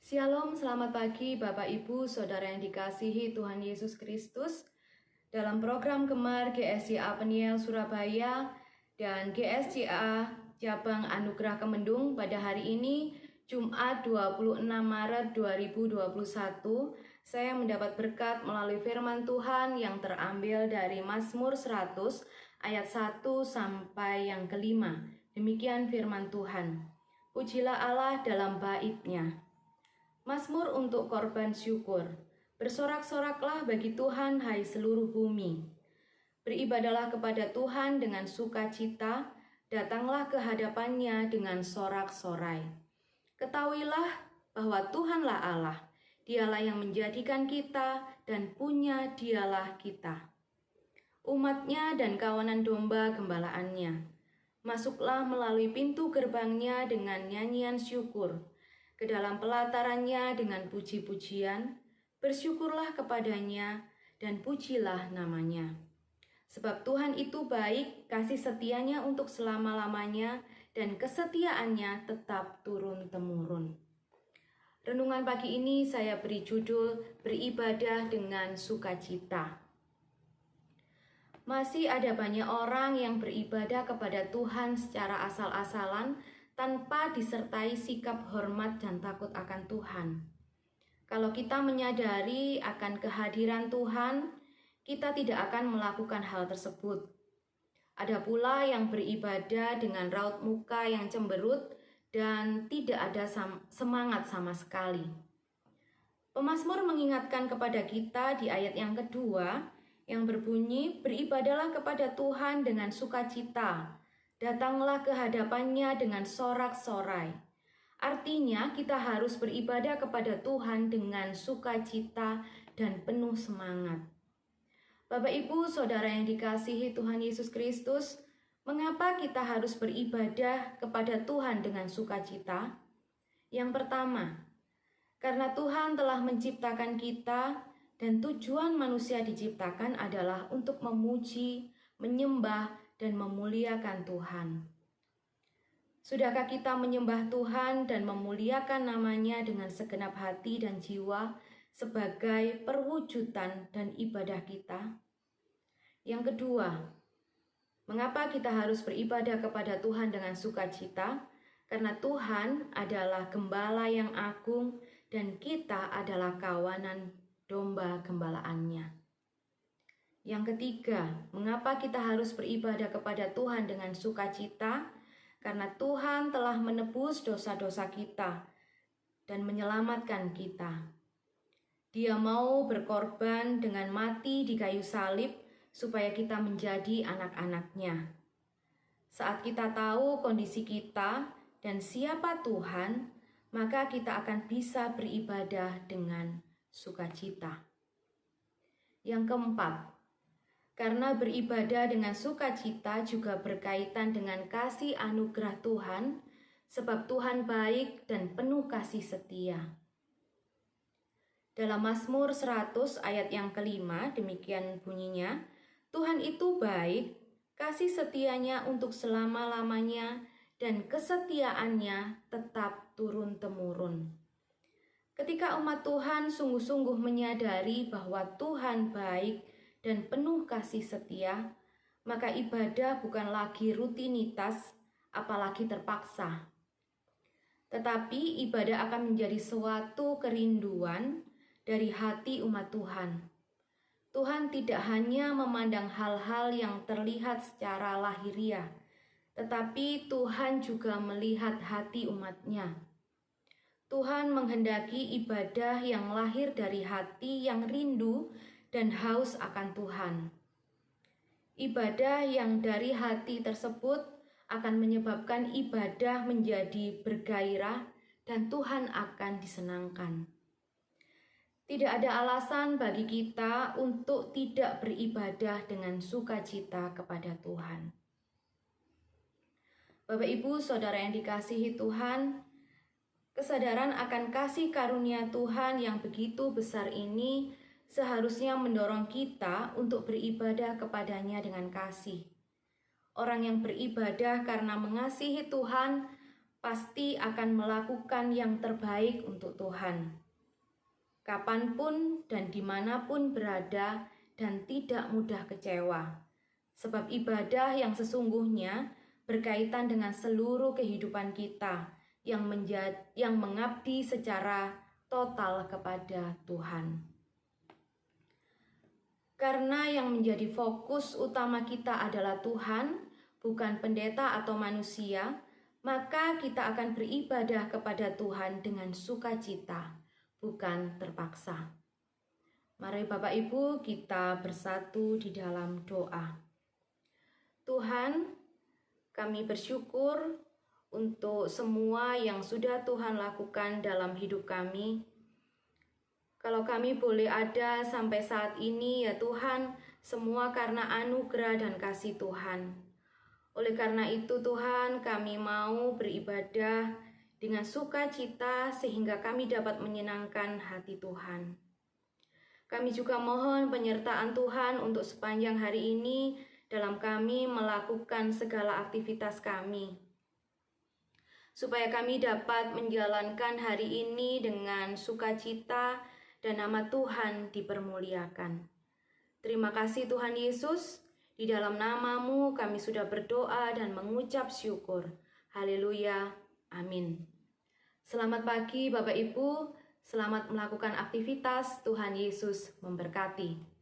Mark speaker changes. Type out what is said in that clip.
Speaker 1: Shalom, selamat pagi Bapak Ibu, Saudara yang dikasihi Tuhan Yesus Kristus. Dalam program Gemar GSCA Peniel Surabaya dan GSCA Cabang Anugerah Kemendung pada hari ini, Jumat 26 Maret 2021, saya mendapat berkat melalui firman Tuhan yang terambil dari Mazmur 100 ayat 1 sampai yang kelima. Demikian firman Tuhan. Pujilah Allah dalam bait-Nya. Mazmur untuk korban syukur. Bersorak-soraklah bagi Tuhan, hai seluruh bumi. Beribadalah kepada Tuhan dengan sukacita, datanglah ke hadapan-Nya dengan sorak-sorai. Ketahuilah bahwa Tuhanlah Allah, Dialah yang menjadikan kita dan punya Dialah kita. Umat-Nya dan kawanan domba gembalaannya. Masuklah melalui pintu gerbang-Nya dengan nyanyian syukur. Ke dalam pelatarannya dengan puji-pujian, bersyukurlah kepadanya dan pujilah namanya. Sebab Tuhan itu baik, kasih setianya untuk selama-lamanya, dan kesetiaannya tetap turun-temurun. Renungan pagi ini saya beri judul Beribadah dengan Sukacita. Masih ada banyak orang yang beribadah kepada Tuhan secara asal-asalan, tanpa disertai sikap hormat dan takut akan Tuhan. Kalau kita menyadari akan kehadiran Tuhan, kita tidak akan melakukan hal tersebut. Ada pula yang beribadah dengan raut muka yang cemberut dan tidak ada semangat sama sekali. Pemazmur mengingatkan kepada kita di ayat yang kedua yang berbunyi, beribadalah kepada Tuhan dengan sukacita. Datanglah ke hadapan-Nya dengan sorak-sorai. Artinya kita harus beribadah kepada Tuhan dengan sukacita dan penuh semangat. Bapak Ibu, Saudara yang dikasihi Tuhan Yesus Kristus, mengapa kita harus beribadah kepada Tuhan dengan sukacita? Yang pertama, karena Tuhan telah menciptakan kita dan tujuan manusia diciptakan adalah untuk memuji, menyembah, dan memuliakan Tuhan. Sudahkah kita menyembah Tuhan dan memuliakan nama-Nya dengan segenap hati dan jiwa sebagai perwujudan dan ibadah kita? Yang kedua, mengapa kita harus beribadah kepada Tuhan dengan sukacita? Karena Tuhan adalah gembala yang agung dan kita adalah kawanan domba gembalaannya. Yang ketiga, mengapa kita harus beribadah kepada Tuhan dengan sukacita? Karena Tuhan telah menebus dosa-dosa kita dan menyelamatkan kita. Dia mau berkorban dengan mati di kayu salib supaya kita menjadi anak-anak-Nya. Saat kita tahu kondisi kita dan siapa Tuhan, maka kita akan bisa beribadah dengan sukacita. Yang keempat, karena beribadah dengan sukacita juga berkaitan dengan kasih anugerah Tuhan, sebab Tuhan baik dan penuh kasih setia. Dalam Mazmur 100 ayat yang kelima, demikian bunyinya, Tuhan itu baik, kasih setianya untuk selama-lamanya, dan kesetiaannya tetap turun-temurun. Ketika umat Tuhan sungguh-sungguh menyadari bahwa Tuhan baik dan penuh kasih setia, maka ibadah bukan lagi rutinitas, apalagi terpaksa. Tetapi ibadah akan menjadi suatu kerinduan dari hati umat Tuhan. Tuhan tidak hanya memandang hal-hal yang terlihat secara lahiriah, tetapi Tuhan juga melihat hati umat-Nya. Tuhan menghendaki ibadah yang lahir dari hati yang rindu dan haus akan Tuhan. Ibadah yang dari hati tersebut akan menyebabkan ibadah menjadi bergairah dan Tuhan akan disenangkan. Tidak ada alasan bagi kita untuk tidak beribadah dengan sukacita kepada Tuhan. Bapak Ibu, Saudara yang dikasihi Tuhan, kesadaran akan kasih karunia Tuhan yang begitu besar ini seharusnya mendorong kita untuk beribadah kepadanya dengan kasih. Orang yang beribadah karena mengasihi Tuhan pasti akan melakukan yang terbaik untuk Tuhan. Kapanpun dan dimanapun berada dan tidak mudah kecewa. Sebab ibadah yang sesungguhnya berkaitan dengan seluruh kehidupan kita yang mengabdi secara total kepada Tuhan. Karena yang menjadi fokus utama kita adalah Tuhan, bukan pendeta atau manusia, maka kita akan beribadah kepada Tuhan dengan sukacita, bukan terpaksa. Mari Bapak Ibu kita bersatu di dalam doa. Tuhan, kami bersyukur untuk semua yang sudah Tuhan lakukan dalam hidup kami. Kalau kami boleh ada sampai saat ini ya Tuhan, semua karena anugerah dan kasih Tuhan. Oleh karena itu Tuhan, kami mau beribadah dengan sukacita sehingga kami dapat menyenangkan hati Tuhan. Kami juga mohon penyertaan Tuhan untuk sepanjang hari ini dalam kami melakukan segala aktivitas kami. Supaya kami dapat menjalankan hari ini dengan sukacita dan nama Tuhan dipermuliakan. Terima kasih Tuhan Yesus, di dalam nama-Mu kami sudah berdoa dan mengucap syukur. Haleluya, amin. Selamat pagi Bapak Ibu, selamat melakukan aktivitas, Tuhan Yesus memberkati.